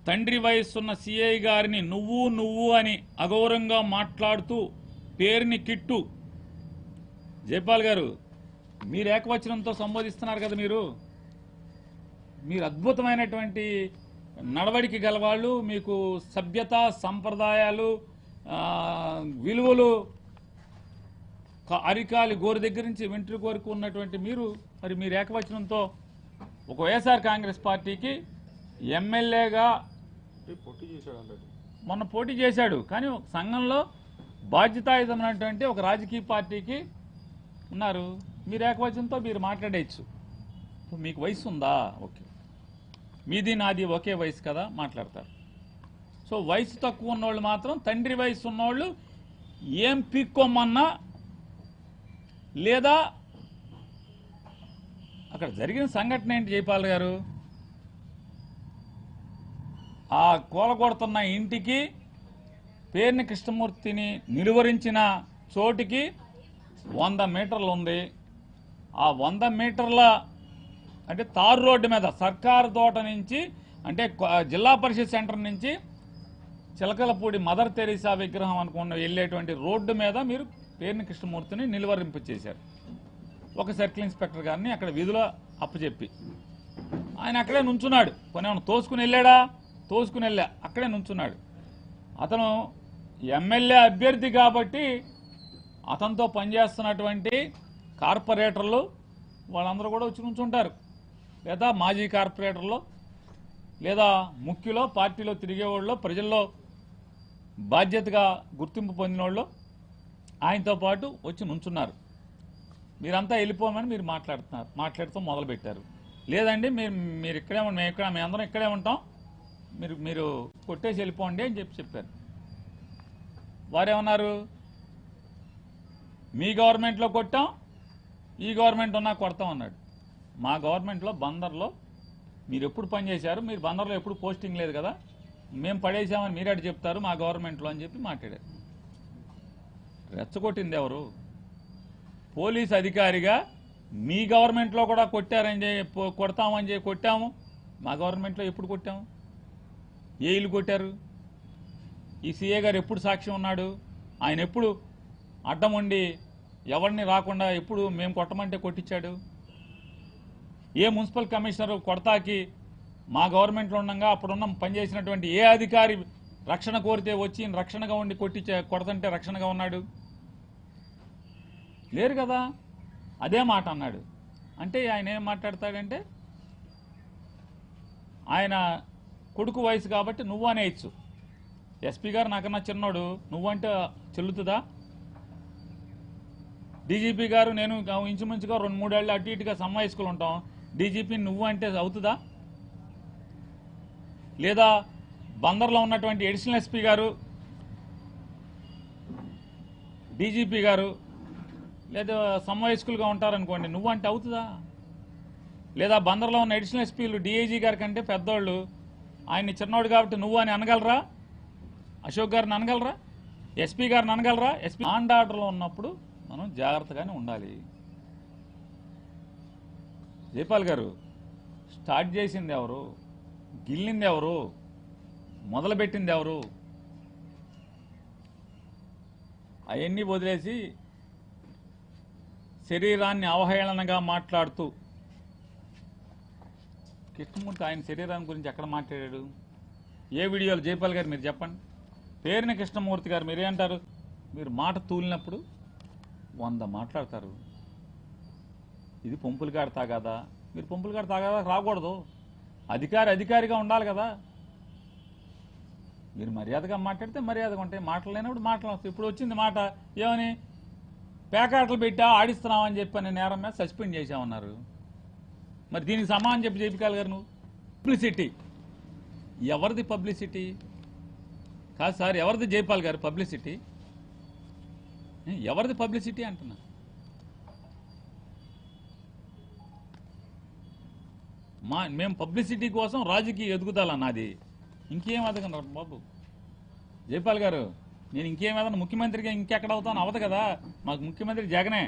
తండ్రి వయస్సున్న సిఐ గారిని నువ్వు అని అగౌరవంగా మాట్లాడుతూ పేరుని కిట్టు. జైపాల్ గారు, మీరు ఏకవచనంతో సంబోధిస్తున్నారు కదా. మీరు అద్భుతమైనటువంటి నడవడికి గలవాళ్ళు, మీకు సభ్యత, సంప్రదాయాలు, విలువలు అరికాలి గోరు దగ్గర నుంచి వెంట్రుక వరకు ఉన్నటువంటి మీరు ఏకవచనంతో ఒక వైఎస్ఆర్ కాంగ్రెస్ పార్టీకి ఎమ్మెల్యేగా మొన్న పోటీ చేశాడు. కానీ సంఘంలో బాధ్యతాయుతమైనటువంటి ఒక రాజకీయ పార్టీకి ఉన్నారు. మీరు ఏకవచనంతో మీరు మాట్లాడేయచ్చు. మీకు వయసు ఉందా? ఓకే, మీది నాది ఒకే వయసు కదా, మాట్లాడతారు. సో వయసు తక్కువ ఉన్నోళ్ళు మాత్రం తండ్రి వయసు ఉన్నోళ్ళు ఏం పీక్కోమన్నా, లేదా అక్కడ జరిగిన సంఘటన ఏంటి జైపాల్ గారు? ఆ కూలగొడుతున్న ఇంటికి పేర్ని కృష్ణమూర్తిని నిలువరించిన చోటికి 100 మీటర్లు ఉంది. ఆ 100 మీటర్ల అంటే తారు రోడ్డు మీద సర్కారు తోట నుంచి, అంటే జిల్లా పరిషత్ సెంటర్ నుంచి చిలకలపూడి మదర్ తెరీసా విగ్రహం అనుకున్న వెళ్ళేటువంటి రోడ్డు మీద మీరు పేర్ని కృష్ణమూర్తిని నిలువరింపు చేశారు. ఒక సర్కిల్ ఇన్స్పెక్టర్ గారిని అక్కడ విధులో అప్పచెప్పి ఆయన అక్కడే నుంచున్నాడు. కొనేమన్నా తోసుకుని వెళ్ళాడా? తోసుకుని వెళ్ళా, అక్కడే నుంచున్నాడు. అతను ఎమ్మెల్యే అభ్యర్థి కాబట్టి అతనితో పనిచేస్తున్నటువంటి కార్పొరేటర్లు వాళ్ళందరూ కూడా వచ్చి నుంచుంటారు. లేదా మాజీ కార్పొరేటర్లు, లేదా ముఖ్యులో, పార్టీలో తిరిగేవాళ్ళు, ప్రజల్లో బాధ్యతగా గుర్తింపు పొందిన ఆయనతో పాటు వచ్చి నుంచున్నారు. మీరంతా వెళ్ళిపోమని మీరు మాట్లాడుతూ మొదలుపెట్టారు. లేదండి మీరు ఇక్కడే మేము అందరం ఇక్కడే ఉంటాం, మీరు కొట్టేసి వెళ్ళిపోండి అని చెప్పారు. వారేమన్నారు? మీ గవర్నమెంట్లో కొట్టాం, ఈ గవర్నమెంట్ ఉన్నా కొడతాం అన్నాడు. మా గవర్నమెంట్లో బందర్లో మీరు ఎప్పుడు పనిచేశారు? మీరు బందర్లో ఎప్పుడు పోస్టింగ్ లేదు కదా, మేము పడేసామని మీరే చెప్తారు మా గవర్నమెంట్లో అని చెప్పి మాట్లాడారు. రెచ్చగొట్టింది ఎవరు? పోలీస్ అధికారిగా మీ గవర్నమెంట్లో కూడా కొడతామని కొట్టాము, మా గవర్నమెంట్లో ఎప్పుడు కొట్టాము? ఏ ఇల్లు కొట్టారు? ఈ సీఏ గారు ఎప్పుడు సాక్ష్యం ఉన్నాడు? ఆయన ఎప్పుడు అడ్డం ఉండి ఎవరిని రాకుండా ఎప్పుడు మేము కొట్టమంటే కొట్టించాడు? ఏ మున్సిపల్ కమిషనర్ కొడతాకి మా గవర్నమెంట్లో ఉండగా అప్పుడున్న పనిచేసినటువంటి ఏ అధికారి రక్షణ కోరితే వచ్చి రక్షణగా ఉండి కొడతంటే రక్షణగా ఉన్నాడు? లేరు కదా. అదే మాట అన్నాడు. అంటే ఆయన ఏం మాట్లాడతాడంటే, ఆయన కొడుకు వయసు కాబట్టి నువ్వు అనేయచ్చు. ఎస్పీ గారు నాకన్నా చిన్నోడు, నువ్వంటే చెల్లుతుందా? డీజీపీ గారు నేను ఇంచుమించుగా 2-3 ఏళ్ళు అటు ఇటుగా వయస్కులు ఉంటాం, డీజీపీ నువ్వు అంటే అవుతుందా? లేదా బందర్లో ఉన్నటువంటి అడిషనల్ ఎస్పీ గారు, డీజీపీ గారు లేదా సమవయస్కులుగా ఉంటారనుకోండి, నువ్వంటే అవుతుందా? లేదా బందర్లో ఉన్న అడిషనల్ ఎస్పీలు డీఐజీ గారి కంటే పెద్దోళ్ళు, ఆయన్ని చిన్నోడు కాబట్టి నువ్వు అని అనగలరా? అశోక్ గారిని అనగలరా? ఎస్పీ గారిని అనగలరా? ఎస్పీ ఆన్ ఆర్డర్లో ఉన్నప్పుడు మనం జాగ్రత్తగానే ఉండాలి. జైపాల్ గారు, స్టార్ట్ చేసింది ఎవరు? గిల్లింది ఎవరు? మొదలుపెట్టింది ఎవరు? అవన్నీ వదిలేసి శరీరాన్ని అవహేళనగా మాట్లాడుతూ, కృష్ణమూర్తి ఆయన శరీరాన్ని గురించి ఎక్కడ మాట్లాడాడు? ఏ వీడియోలు? జైపాల్ గారు మీరు చెప్పండి. పేరుని కృష్ణమూర్తి గారు మీరేంటారు? మీరు మాట తూలినప్పుడు 100 మాట్లాడతారు. ఇది పొంపులుగాడు తాగాదా? మీరు పొంపులుగాడు తాగాదా రాకూడదు. అధికారిగా ఉండాలి కదా. మీరు మర్యాదగా మాట్లాడితే మర్యాదగా ఉంటాయి, మాటలు లేనప్పుడు మాటలు వస్తాయి. ఇప్పుడు వచ్చింది మాట ఏమని? పేకాటలు పెట్టా ఆడిస్తున్నామని చెప్పని నేరం మీద సస్పెండ్ చేశామన్నారు. మరి దీనికి సమానం చెప్పి జైపాల్ గారు నువ్వు పబ్లిసిటీ. ఎవరిది పబ్లిసిటీ? కాదు సార్, ఎవరిది జైపాల్ గారు పబ్లిసిటీ? ఎవరిది పబ్లిసిటీ అంటున్నా? మేము పబ్లిసిటీ కోసం రాజకీయ ఎదుగుదల నాది. ఇంకేం ఎదగను బాబు. జైపాల్ గారు, నేను ఇంకేం ఏదన్నా ముఖ్యమంత్రిగా ఇంకెక్కడ అవుతాను? అవదు కదా. మాకు ముఖ్యమంత్రి జగనే.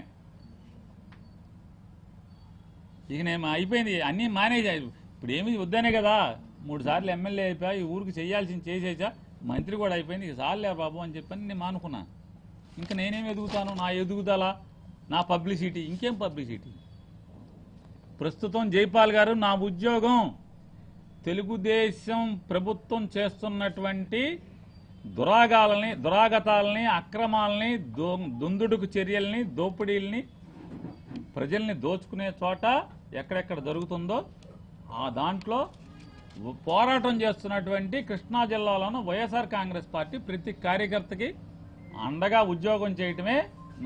ఇక నేను అయిపోయింది, అన్నీ మానేజ్. ఇప్పుడు ఏమి వద్దనే కదా 3 సార్లు ఎమ్మెల్యే అయిపోయా, ఈ ఊరికి చేయాల్సింది చేసేసా, మంత్రి కూడా అయిపోయింది, ఇక చాలులే బాబు అని చెప్పని నేను మానుకున్నా. ఇంకా నేనేం ఎదుగుతాను? నా ఎదుగుదల, నా పబ్లిసిటీ, ఇంకేం పబ్లిసిటీ? ప్రస్తుతం జైపాల్ గారు, నా ఉద్యోగం తెలుగుదేశం ప్రభుత్వం చేస్తున్నటువంటి దురాగతాలని, అక్రమాలని, దుందుడుకు చర్యల్ని, దోపిడీల్ని, ప్రజల్ని దోచుకునే చోట ఎక్కడెక్కడ జరుగుతుందో ఆ దాంట్లో పోరాటం చేస్తున్నటువంటి కృష్ణా జిల్లాలోనూ వైఎస్ఆర్ కాంగ్రెస్ పార్టీ ప్రతి కార్యకర్తకి అండగా ఉద్యోగం చేయటమే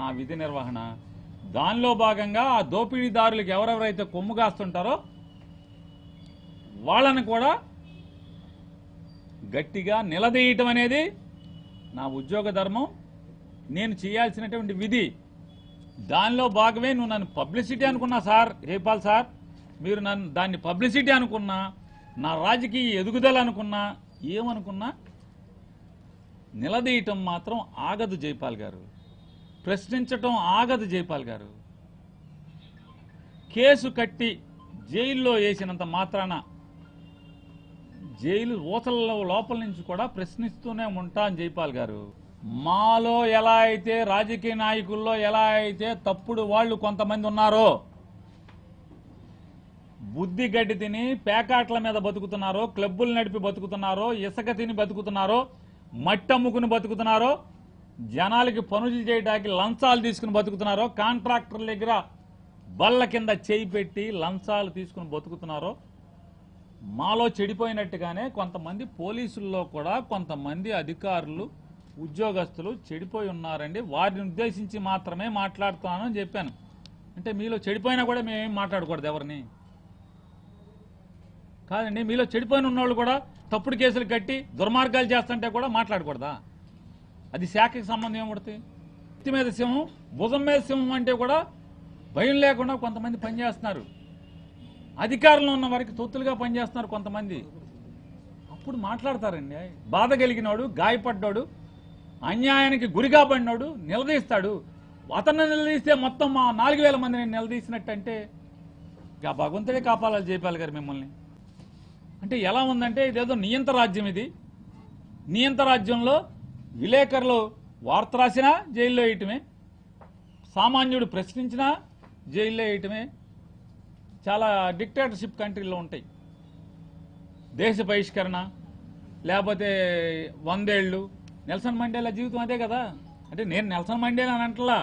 నా విధి నిర్వహణ. దానిలో భాగంగా ఆ దోపిడీదారులకు ఎవరెవరైతే కొమ్ము కాస్తుంటారో వాళ్ళని కూడా గట్టిగా నిలదీయటం అనేది నా ఉద్యోగ ధర్మం, నేను చేయాల్సినటువంటి విధి. దానిలో భాగమే నువ్వు నన్ను పబ్లిసిటీ అనుకున్నా సార్, జైపాల్ సార్, మీరు నన్ను దాన్ని పబ్లిసిటీ అనుకున్నా, నా రాజకీయ ఎదుగుదల అనుకున్నా, ఏమనుకున్నా నిలదీయటం మాత్రం ఆగదు జైపాల్ గారు, ప్రశ్నించటం ఆగదు జైపాల్ గారు. కేసు కట్టి జైల్లో వేసినంత మాత్రాన జైలు ఊసల లోపల నుంచి కూడా ప్రశ్నిస్తూనే ఉంటాను జైపాల్ గారు. మాలో ఎలా అయితే, రాజకీయ నాయకుల్లో ఎలా అయితే తప్పుడు వాళ్ళు కొంతమంది ఉన్నారో, బుద్ధి గడ్డి తిని పేకాట్ల మీద బతుకుతున్నారో, క్లబ్బులు నడిపి బతుకుతున్నారో, ఇసుక తిని బతుకుతున్నారో, మట్టి అమ్ముకుని బతుకుతున్నారో, జనాలకి పనులు చేయడానికి లంచాలు తీసుకుని బతుకుతున్నారో, కాంట్రాక్టర్ల దగ్గర బల్ల కింద చేయి పెట్టి లంచాలు తీసుకుని బతుకుతున్నారో, మాలో చెడిపోయినట్టుగానే కొంతమంది పోలీసుల్లో కూడా కొంతమంది అధికారులు, ఉద్యోగస్తులు చెడిపోయి ఉన్నారండి. వారిని ఉద్దేశించి మాత్రమే మాట్లాడుతున్నానని చెప్పాను. అంటే మీలో చెడిపోయినా కూడా మేమేం మాట్లాడకూడదు ఎవరిని కాదండి. మీలో చెడిపోయిన ఉన్నోళ్ళు కూడా తప్పుడు కేసులు కట్టి దుర్మార్గాలు చేస్తుంటే కూడా మాట్లాడకూడదా? అది శాఖకి సంబంధం ఏమడుతుంది? ఎత్తి మీద సింహం, భుజం మీద సింహం అంటే కూడా భయం లేకుండా కొంతమంది పనిచేస్తున్నారు. అధికారంలో ఉన్న వారికి తొత్తులుగా పనిచేస్తున్నారు కొంతమంది. అప్పుడు మాట్లాడతారండి. బాధ కలిగినోడు, గాయపడ్డాడు, అన్యాయానికి గురిగా పడినోడు నిలదీస్తాడు. అతన్ని నిలదీస్తే మొత్తం మా 4000 మందిని నిలదీసినట్టు అంటే ఇక భగవంతుడే కాపాడాలి జైపాల్ గారు మిమ్మల్ని. అంటే ఎలా ఉందంటే ఇదేదో నియంత రాజ్యం. ఇది నియంత రాజ్యంలో విలేకరులు వార్త రాసినా జైల్లో వేయటమే, సామాన్యుడు ప్రశ్నించినా జైల్లో వేయటమే. చాలా డిక్టేటర్షిప్ కంట్రీలో ఉంటాయి. దేశ బహిష్కరణ, లేకపోతే 100 ఏళ్ళు. నెల్సన్ మండేలా జీవితం అదే కదా. అంటే నేను నెల్సన్ మండేలా అని అంటలా,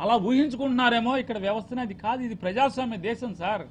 అలా ఊహించుకుంటున్నారేమో ఇక్కడ వ్యవస్థనే. అది కాదు, ఇది ప్రజాస్వామ్య దేశం సార్.